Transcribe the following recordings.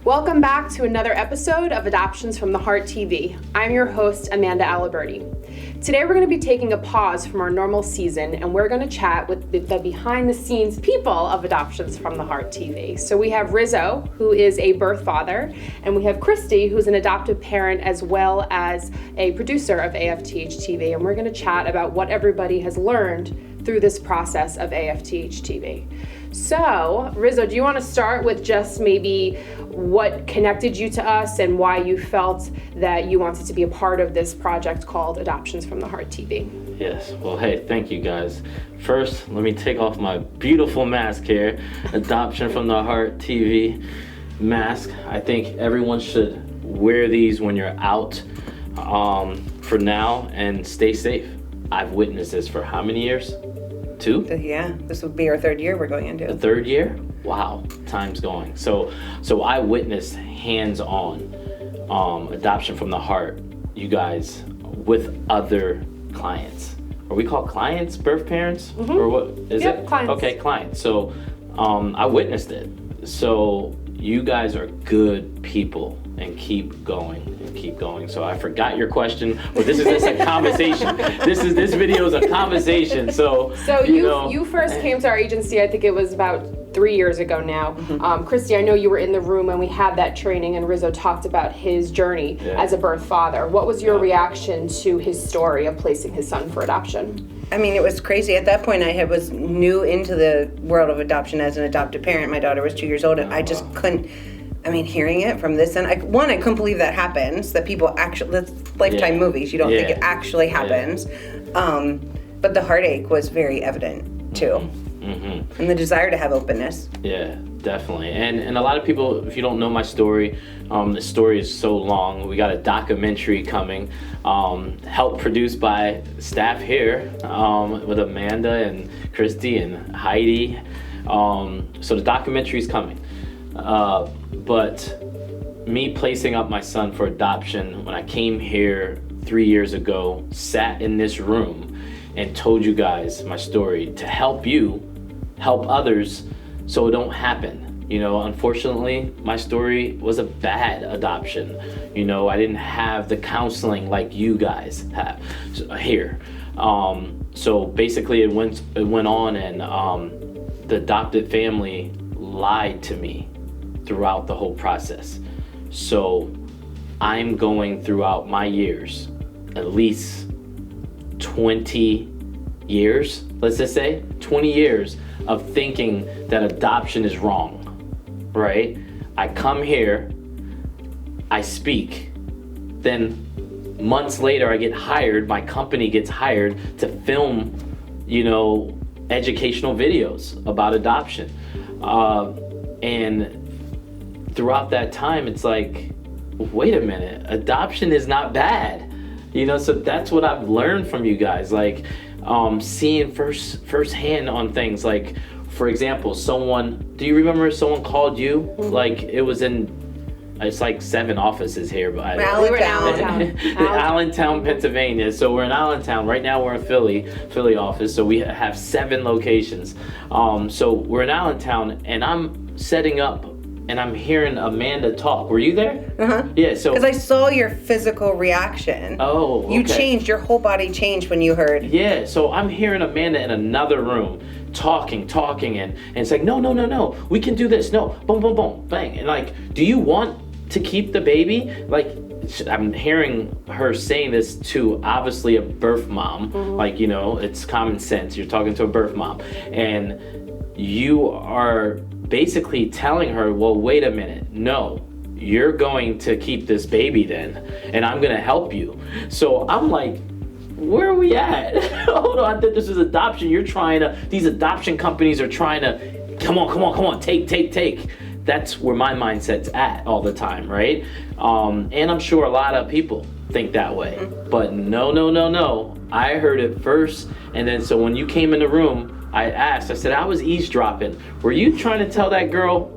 Welcome back to another episode of Adoptions from the Heart TV. I'm your host, Amanda Aliberti. Today we're going to be taking a pause from our normal season and we're going to chat with the behind the scenes people of Adoptions from the Heart TV. So we have Rizzo, who is a birth father, and we have Christy, who's an adoptive parent as well as a producer of AFTHtv, and we're going to chat about what everybody has learned through this process of AFTHtv. So, Rizzo, do you want to start with just maybe what connected you to us and why you felt that you wanted to be a part of this project called Adoptions from the Heart TV? Yes, well, hey, thank you guys. First, let me take off my beautiful mask here, Adoption from the Heart TV mask. I think everyone should wear these when you're out for now and stay safe. I've witnessed this for how many years? 2? Yeah, this will be our 3rd year we're going into. The 3rd year? Wow, time's going. So I witnessed hands-on adoption from the heart, you guys, with other clients. Are we called clients, birth parents? Mm-hmm. Or what is it? Clients. Okay, clients. So I witnessed it. So you guys are good people and keep going and keep going. So I forgot your question, but this is just a conversation. This video is a conversation. So you first came to our agency, I think it was about 3 years ago now. Mm-hmm. Christy, I know you were in the room when we had that training and Rizzo talked about his journey as a birth father. What was your reaction to his story of placing his son for adoption? I mean, it was crazy. At that point, I was new into the world of adoption as an adoptive parent. My daughter was 2 years old, and I just couldn't. I mean, hearing it from this, and I couldn't believe that happens. That people actually, that's Lifetime movies. You don't think it actually happens. But the heartache was very evident too, and the desire to have openness. Yeah, definitely. And a lot of people, if you don't know my story, the story is so long. We got a documentary coming, helped produced by staff here with Amanda and Christy and Heidi. So the documentary is coming. But me placing up my son for adoption, when I came here 3 years ago, sat in this room and told you guys my story to help you help others so it don't happen. You know, unfortunately, my story was a bad adoption. You know, I didn't have the counseling like you guys have here. So basically it went on, and the adopted family lied to me throughout the whole process. So I'm going throughout my years, at least 20 years, let's just say 20 years of thinking that adoption is wrong, right? I come here, I speak, then months later I get hired, my company gets hired to film, educational videos about adoption. And throughout that time, it's like, wait a minute, adoption is not bad. So that's what I've learned from you guys, like seeing firsthand on things. Like, for example, do you remember someone called you? Mm-hmm. Like, it's like 7 offices here, but we were in Allentown. Allentown, Pennsylvania. So we're in Allentown. Right now we're in Philly office. So we have 7 locations. So we're in Allentown, and I'm setting up, and I'm hearing Amanda talk. Were you there? Yeah, so... Because I saw your physical reaction. Oh, okay. You changed, your whole body changed when you heard. Yeah, so I'm hearing Amanda in another room talking, and it's like, no, we can do this. No, boom, boom, boom, bang. And like, do you want to keep the baby? Like, I'm hearing her saying this to obviously a birth mom. Like, it's common sense. You're talking to a birth mom. And you are basically telling her, well, wait a minute, no, you're going to keep this baby then, and I'm gonna help you. So I'm like, where are we at? Hold on, I thought this is adoption. These adoption companies are trying to, come on, take. That's where my mindset's at all the time, right? And I'm sure a lot of people think that way, but no. I heard it first, and then so when you came in the room, I said, I was eavesdropping. Were you trying to tell that girl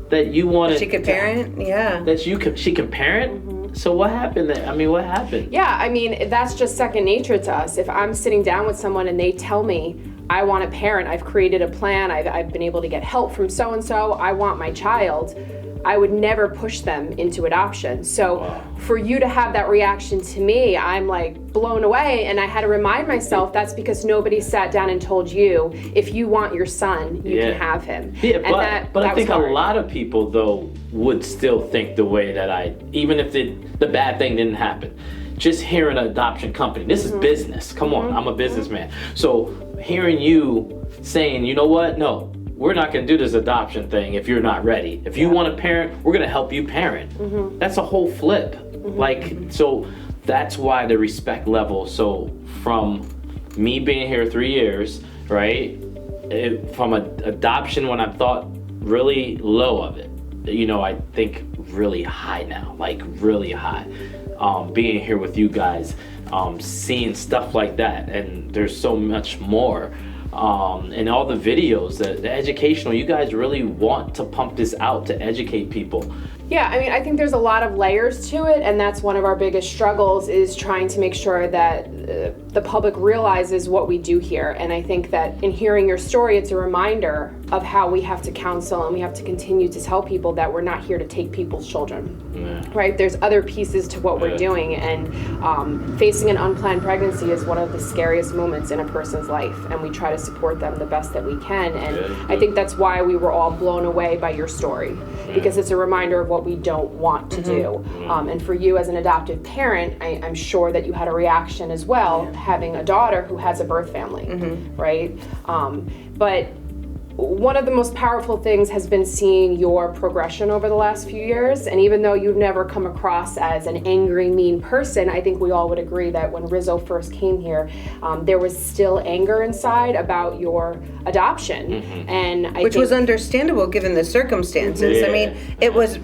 that you wanted... She could parent? Yeah. That she can parent? So what happened then? I mean, what happened? Yeah, I mean, that's just second nature to us. If I'm sitting down with someone and they tell me, I want a parent, I've created a plan, I've been able to get help from so-and-so, I want my child, I would never push them into adoption. So for you to have that reaction to me, I'm like blown away. And I had to remind myself that's because nobody sat down and told you, if you want your son, you can have him. Yeah, and but I think a lot of people, though, would still think the way that I, even if the bad thing didn't happen. Just hearing an adoption company, this is business. Come on, I'm a businessman. So hearing you saying, you know what, no, we're not gonna do this adoption thing if you're not ready. If you want to parent, we're gonna help you parent. That's a whole flip. Like, so that's why the respect level. So from me being here 3 years, right? From adoption when I thought really low of it, you know, I think really high now, like really high. Being here with you guys, seeing stuff like that, and there's so much more. And all the videos, the educational, you guys really want to pump this out to educate people. Yeah, I mean, I think there's a lot of layers to it, and that's one of our biggest struggles, is trying to make sure that the public realizes what we do here. And I think that in hearing your story, it's a reminder of how we have to counsel and we have to continue to tell people that we're not here to take people's children, right? There's other pieces to what we're doing, and facing an unplanned pregnancy is one of the scariest moments in a person's life, and we try to support them the best that we can. And I think that's why we were all blown away by your story, because it's a reminder of what we don't want to do. And for you as an adoptive parent, I'm sure that you had a reaction as well, having a daughter who has a birth family, right? But one of the most powerful things has been seeing your progression over the last few years. And even though you've never come across as an angry, mean person, I think we all would agree that when Rizzo first came here, there was still anger inside about your adoption. And Which was understandable given the circumstances. I mean, it was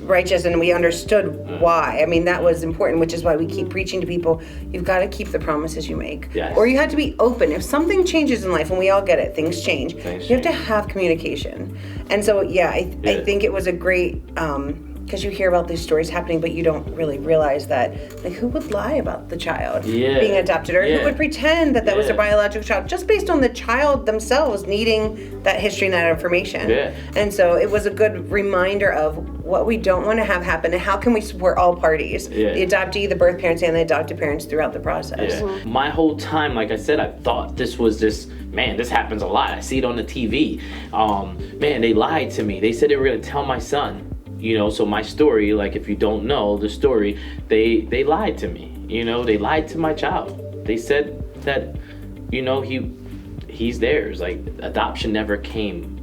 righteous, and we understood why. I mean, that was important, which is why we keep preaching to people, you've got to keep the promises you make. Or you have to be open. If something changes in life, and we all get it, things change. You have to have communication. And so I think it was a great, because you hear about these stories happening, but you don't really realize that, like, who would lie about the child being adopted, or who would pretend that was their biological child, just based on the child themselves needing that history and that information. And so it was a good reminder of what we don't want to have happen, and how can we support all parties, the adoptee, the birth parents, and the adopted parents throughout the process. My whole time, like I said, I thought this was man, this happens a lot. I see it on the TV. Man, they lied to me. They said they were going to tell my son. You know, so my story, like, if you don't know the story, they lied to me. You know, they lied to my child. They said that, you know, he's theirs. Like, adoption never came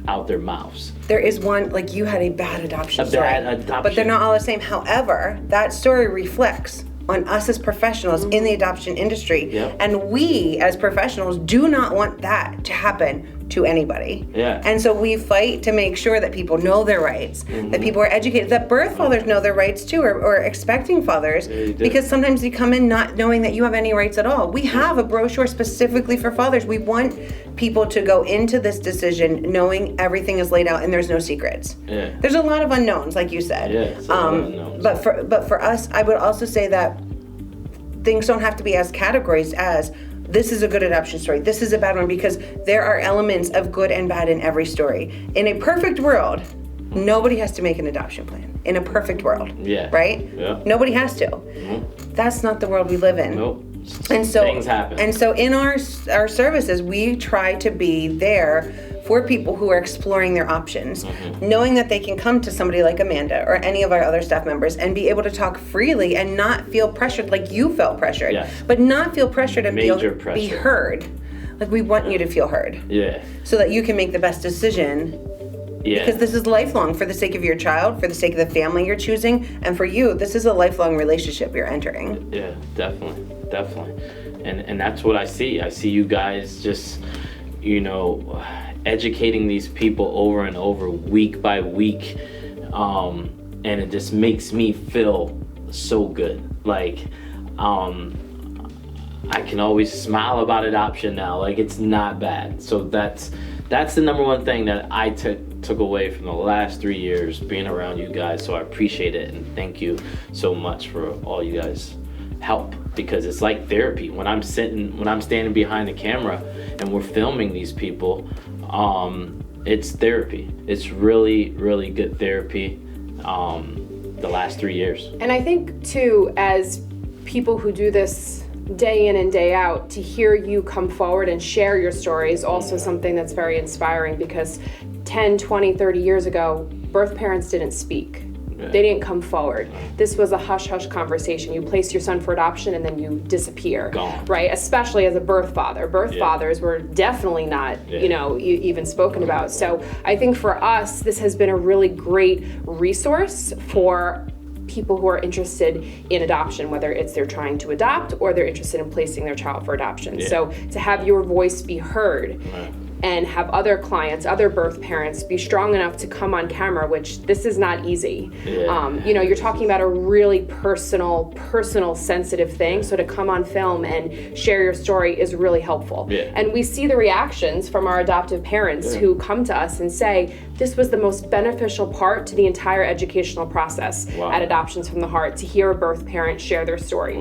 out their mouths. There is one, like, you had a bad adoption story. But they're not all the same. However, that story reflects on us as professionals in the adoption industry. And we as professionals do not want that to happen to anybody. And so we fight to make sure that people know their rights, that people are educated, that birth fathers know their rights too, or expecting fathers, because sometimes they come in not knowing that you have any rights at all. We have a brochure specifically for fathers. We want people to go into this decision knowing everything is laid out and there's no secrets. There's a lot of unknowns, like you said. But for us, I would also say that things don't have to be as categories as this is a good adoption story, this is a bad one, because there are elements of good and bad in every story. In a perfect world, nobody has to make an adoption plan. In a perfect world, right? Nobody has to. That's not the world we live in. And so things happen. And so in our services, we try to be there for people who are exploring their options, knowing that they can come to somebody like Amanda or any of our other staff members and be able to talk freely and not feel pressured like you felt pressured, but not feel pressured and be heard. Like, we want you to feel heard. So that you can make the best decision. Because this is lifelong, for the sake of your child, for the sake of the family you're choosing, and for you, this is a lifelong relationship you're entering. Definitely. And that's what I see. I see you guys just, you know, educating these people over and over, week by week, and it just makes me feel so good. Like, I can always smile about adoption now. Like, it's not bad. So that's the number one thing that I took away from the last 3 years being around you guys. So I appreciate it, and thank you so much for all you guys help, because it's like therapy. When I'm standing behind the camera and we're filming these people, it's therapy. It's really, really good therapy. The last 3 years. And I think too, as people who do this day in and day out, to hear you come forward and share your story is also something that's very inspiring, because 10, 20, 30 years ago, birth parents didn't speak. They didn't come forward. This was a hush-hush conversation. You place your son for adoption and then you disappear. Gone. Right? Especially as a birth father. Birth fathers were definitely not, even spoken about. So I think for us, this has been a really great resource for people who are interested in adoption, whether it's they're trying to adopt or they're interested in placing their child for adoption. So to have your voice be heard, and have other clients, other birth parents be strong enough to come on camera, which this is not easy. You're talking about a really personal, sensitive thing. So to come on film and share your story is really helpful. And we see the reactions from our adoptive parents who come to us and say, this was the most beneficial part to the entire educational process at Adoptions from the Heart, to hear a birth parent share their story.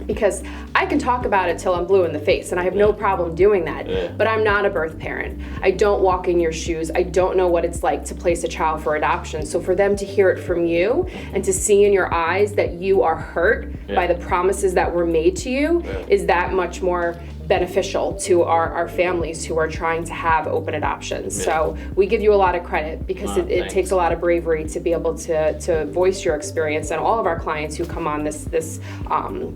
Because I can talk about it till I'm blue in the face, and I have no problem doing that, but I'm not a birth parent. I don't walk in your shoes. I don't know what it's like to place a child for adoption. So for them to hear it from you and to see in your eyes that you are hurt by the promises that were made to you is that much more beneficial to our families who are trying to have open adoptions. So we give you a lot of credit, because it takes a lot of bravery to be able to voice your experience, and all of our clients who come on this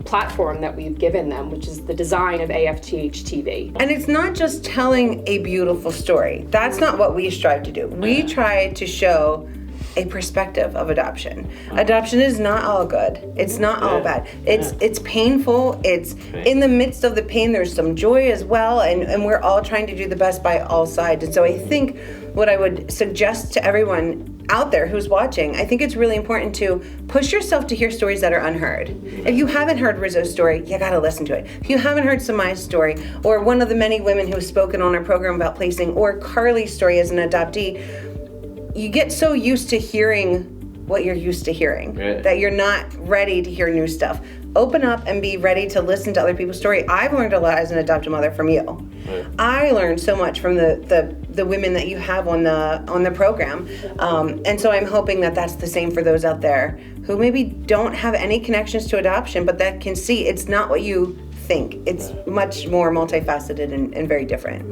platform that we've given them, which is the design of AFTHtv. And it's not just telling a beautiful story. That's not what we strive to do. We try to show a perspective of adoption. Adoption is not all good. It's not all bad. It's painful. It's in the midst of the pain, there's some joy as well, and we're all trying to do the best by all sides. And so I think what I would suggest to everyone out there who's watching, I think it's really important to push yourself to hear stories that are unheard. If you haven't heard Rizzo's story, you gotta listen to it. If you haven't heard Samai's story, or one of the many women who have spoken on our program about placing, or Carly's story as an adoptee, you get so used to hearing what you're used to hearing that you're not ready to hear new stuff. Open up and be ready to listen to other people's story. I've learned a lot as an adoptive mother from you. I learned so much from the women that you have on the program, and so I'm hoping that that's the same for those out there who maybe don't have any connections to adoption, but that can see it's not what you think. It's much more multifaceted and very different.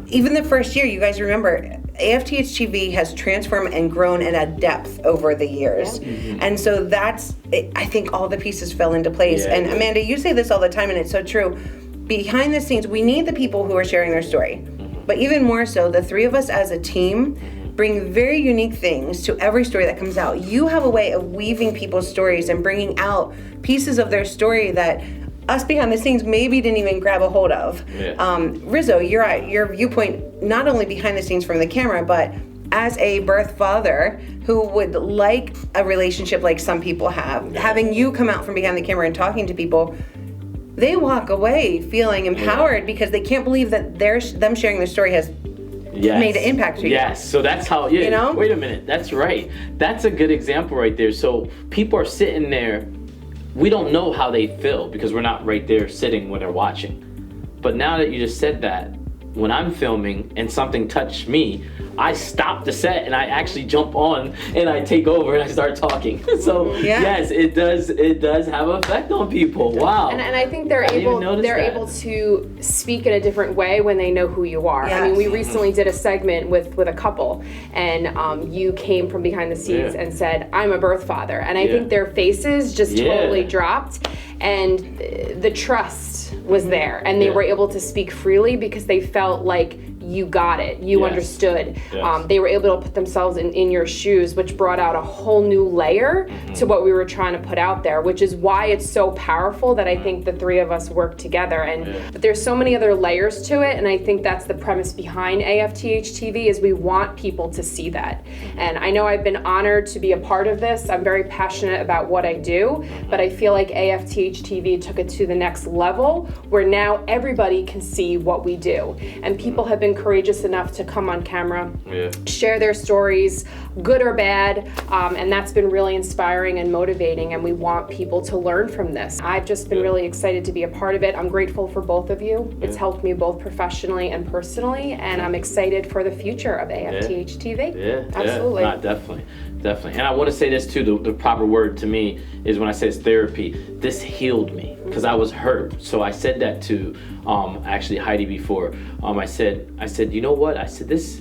Even the first year, you guys remember, AFTHtv has transformed and grown at a depth over the years. And so that's, I think all the pieces fell into place. And Amanda, you say this all the time, and it's so true. Behind the scenes, we need the people who are sharing their story. But even more so, the three of us as a team bring very unique things to every story that comes out. You have a way of weaving people's stories and bringing out pieces of their story that us behind the scenes maybe didn't even grab a hold of. Rizzo, your viewpoint, not only behind the scenes from the camera, but as a birth father who would like a relationship like some people have, having you come out from behind the camera and talking to people, they walk away feeling empowered because they can't believe that them sharing their story has made an impact to you. So that's how, wait a minute, that's right. That's a good example right there. So people are sitting there, we don't know how they feel because we're not right there sitting when they're watching. But now that you just said that, when I'm filming and something touched me, I stop the set and I actually jump on and I take over and I start talking. So yes, it does have an effect on people. Wow. And I think they're able to speak in a different way when they know who you are. I mean, we recently did a segment with a couple, and you came from behind the scenes and said, "I'm a birth father," and I think their faces just totally dropped, and the trust was there, and they were able to speak freely because they felt like you got it, you understood. They were able to put themselves in your shoes, which brought out a whole new layer to what we were trying to put out there, which is why it's so powerful that I think the three of us work together. But there's so many other layers to it, and I think that's the premise behind AFTHtv, is we want people to see that. And I know I've been honored to be a part of this. I'm very passionate about what I do, but I feel like AFTHtv took it to the next level where now everybody can see what we do. And people have been been courageous enough to come on camera, Yeah. share their stories, good or bad, and that's been really inspiring and motivating, and we want people to learn from this. I've just been really excited to be a part of it. I'm grateful for both of you. It's helped me both professionally and personally, and I'm excited for the future of AFTHtv. Yeah, Absolutely. Yeah, definitely. And I want to say this too, the proper word to me is when I say it's therapy. This healed me because I was hurt. So I said that to actually Heidi before. I said, you know what? I said this,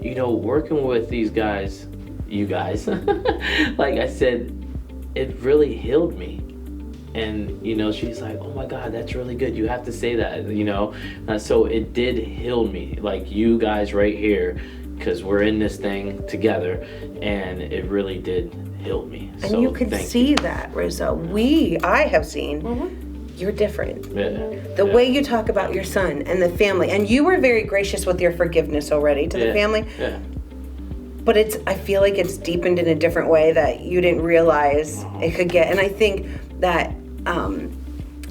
working with these guys, you guys, like I said, it really healed me. And, she's like, oh my God, that's really good. You have to say that, so it did heal me, like you guys right here, because we're in this thing together, and it really did heal me. And so you can see that, Rizzo. I have seen you're different. Yeah. The way you talk about your son and the family, and you were very gracious with your forgiveness already to the family. Yeah. But I feel like it's deepened in a different way that you didn't realize it could get. And I think that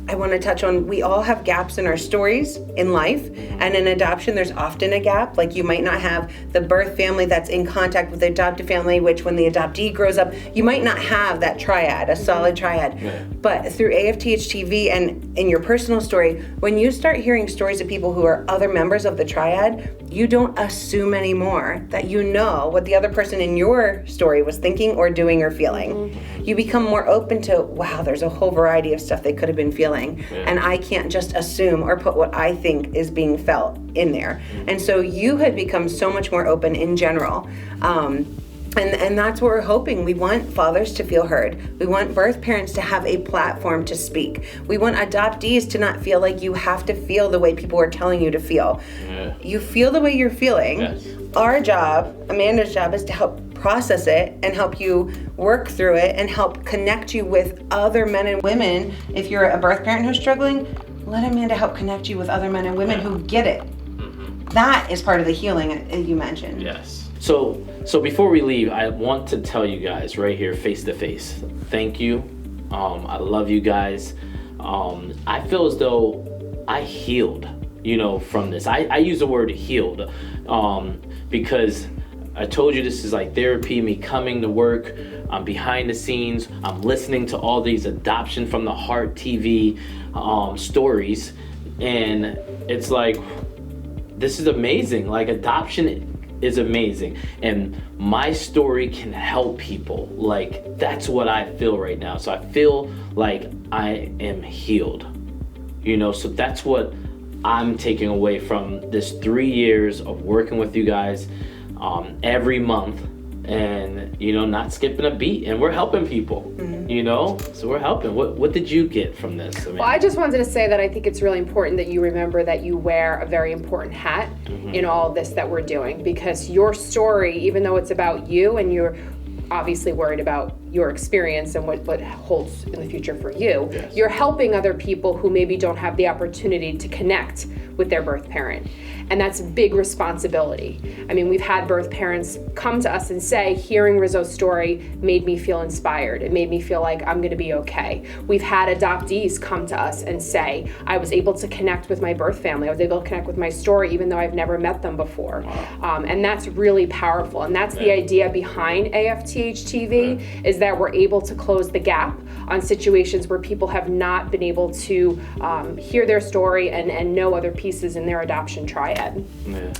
I want to touch on, we all have gaps in our stories in life, and in adoption there's often a gap. Like you might not have the birth family that's in contact with the adoptive family, which when the adoptee grows up, you might not have that triad, a solid triad. Yeah. But through AFTHtv and in your personal story, when you start hearing stories of people who are other members of the triad, you don't assume anymore that you know what the other person in your story was thinking or doing or feeling. You become more open to, wow, there's a whole variety of stuff they could have been feeling. And I can't just assume or put what I think is being felt in there. And so you had become so much more open in general. And that's what we're hoping. We want fathers to feel heard. We want birth parents to have a platform to speak. We want adoptees to not feel like you have to feel the way people are telling you to feel. Yeah. You feel the way you're feeling. Yes. Our job, Amanda's job, is to help process it and help you work through it and help connect you with other men and women. If you're a birth parent who's struggling, let Amanda help connect you with other men and women who get it. That is part of the healing you mentioned. Yes. So before we leave, I want to tell you guys right here, face to face, thank you. I love you guys. I feel as though I healed, from this. I use the word healed because I told you this is like therapy, me coming to work. I'm behind the scenes. I'm listening to all these Adoption from the Heart TV stories. And it's like, this is amazing. Like, adoption is amazing. And my story can help people. Like, that's what I feel right now. So I feel like I am healed. So that's what I'm taking away from this 3 years of working with you guys every month, and not skipping a beat, and we're helping people. So we're helping. What did you get from this? Well, I just wanted to say that I think it's really important that you remember that you wear a very important hat in all of this that we're doing, because your story, even though it's about you and you're obviously worried about your experience and what holds in the future for you, you're helping other people who maybe don't have the opportunity to connect with their birth parent. And that's a big responsibility. I mean, we've had birth parents come to us and say, hearing Rizzo's story made me feel inspired. It made me feel like I'm gonna be okay. We've had adoptees come to us and say, I was able to connect with my birth family. I was able to connect with my story, even though I've never met them before. And that's really powerful. And that's the idea behind AFTHtv, is that we're able to close the gap on situations where people have not been able to hear their story and know other pieces in their adoption triad.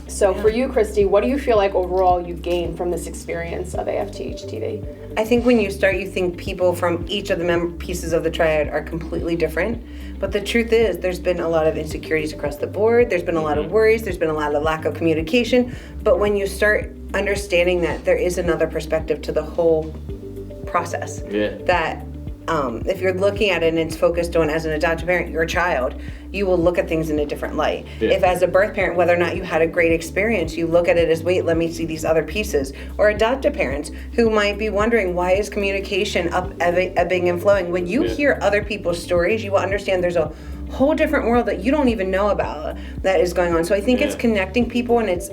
So for you, Christy, what do you feel like overall you've gained from this experience of AFTHtv? I think when you start, you think people from each of the pieces of the triad are completely different. But the truth is, there's been a lot of insecurities across the board. There's been a lot of worries. There's been a lot of lack of communication. But when you start understanding that there is another perspective to the whole process, that if you're looking at it and it's focused on, as an adoptive parent, your child, you will look at things in a different light. If as a birth parent, whether or not you had a great experience, you look at it as, wait, let me see these other pieces. Or adoptive parents who might be wondering, why is communication ebbing and flowing? When you hear other people's stories, you will understand there's a whole different world that you don't even know about that is going on. So I think it's connecting people, and it's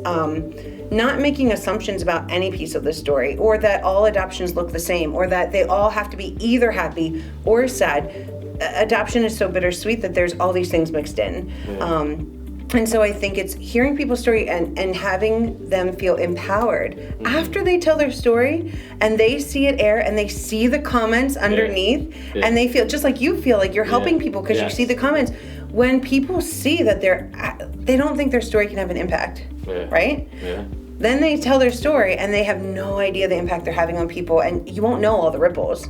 not making assumptions about any piece of the story, or that all adoptions look the same, or that they all have to be either happy or sad. Adoption is so bittersweet that there's all these things mixed in. And so I think it's hearing people's story and having them feel empowered after they tell their story and they see it air and they see the comments underneath and they feel just like you feel like you're helping people because you see the comments. When people see that they don't think their story can have an impact, right? Yeah. Then they tell their story and they have no idea the impact they're having on people, and you won't know all the ripples.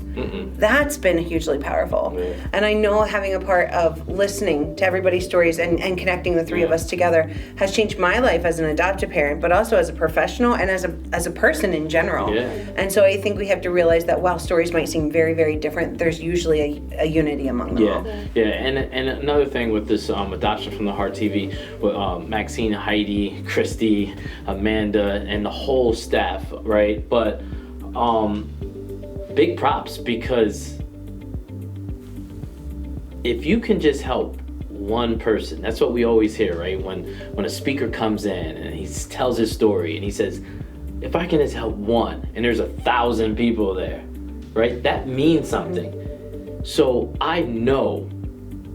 That's been hugely powerful. And I know having a part of listening to everybody's stories and connecting the three of us together has changed my life as an adoptive parent, but also as a professional and as a person in general. And so I think we have to realize that while stories might seem very, very different, there's usually a unity among them all. And another thing with this Adoption from the Heart TV, with Maxine, Heidi, Christy, Amanda, and the whole staff, right? But big props, because if you can just help one person, that's what we always hear, right? When a speaker comes in and he tells his story and he says, if I can just help one, and there's 1,000 people there, right? That means something. So I know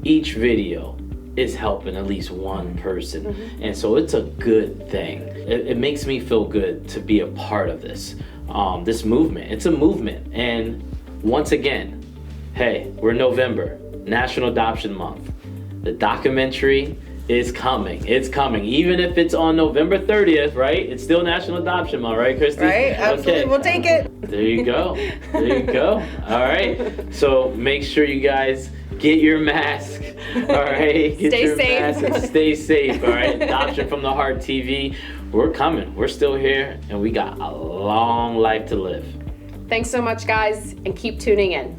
each video is helping at least one person. And so it's a good thing. It makes me feel good to be a part of this movement. It's a movement. And once again, hey, we're November, National Adoption Month. The documentary is coming. It's coming. Even if it's on November 30th, right? It's still National Adoption Month, right, Christy? Right, absolutely. Okay. We'll take it. There you go. There you go. All right. So make sure you guys get your mask. All right. Get your mask and stay safe. All right. Adoption from the Heart TV. We're coming. We're still here, and we got a long life to live. Thanks so much, guys, and keep tuning in.